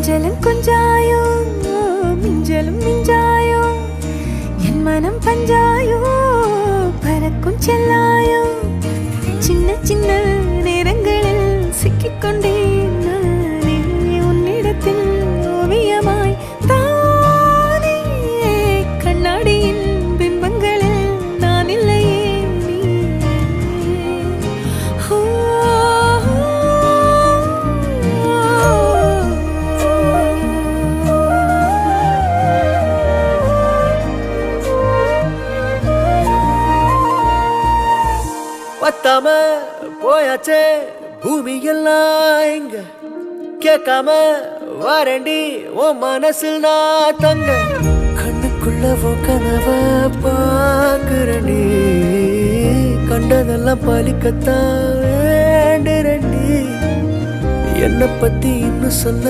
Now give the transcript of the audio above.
கொஞ்சலும் கொஞ்சாயோ மிஞ்சலும் மிஞ்சாயோ என் மனம் பஞ்சாயோ பறக்கும் செல்லாயோ சின்ன சின்ன நேரங்களில் சிக்கிக்கொண்டேன் நானே உன்னிடத்தில் ஓவியமாய் தானே கண்ணாடியின் பிம்பங்களில் நான் இல்லையே நீ பத்தாம போயாச்சே பூமி எல்லாம் இங்க கேட்காம வாரண்டி உன் மனசில் நான் தங்க கண்ணுக்குள்ள கனவ பாக்குறண்டி கண்டதெல்லாம் பலிக்கத்தான் வேண்டுறண்டி என்னை பத்தி இன்னும் சொல்ல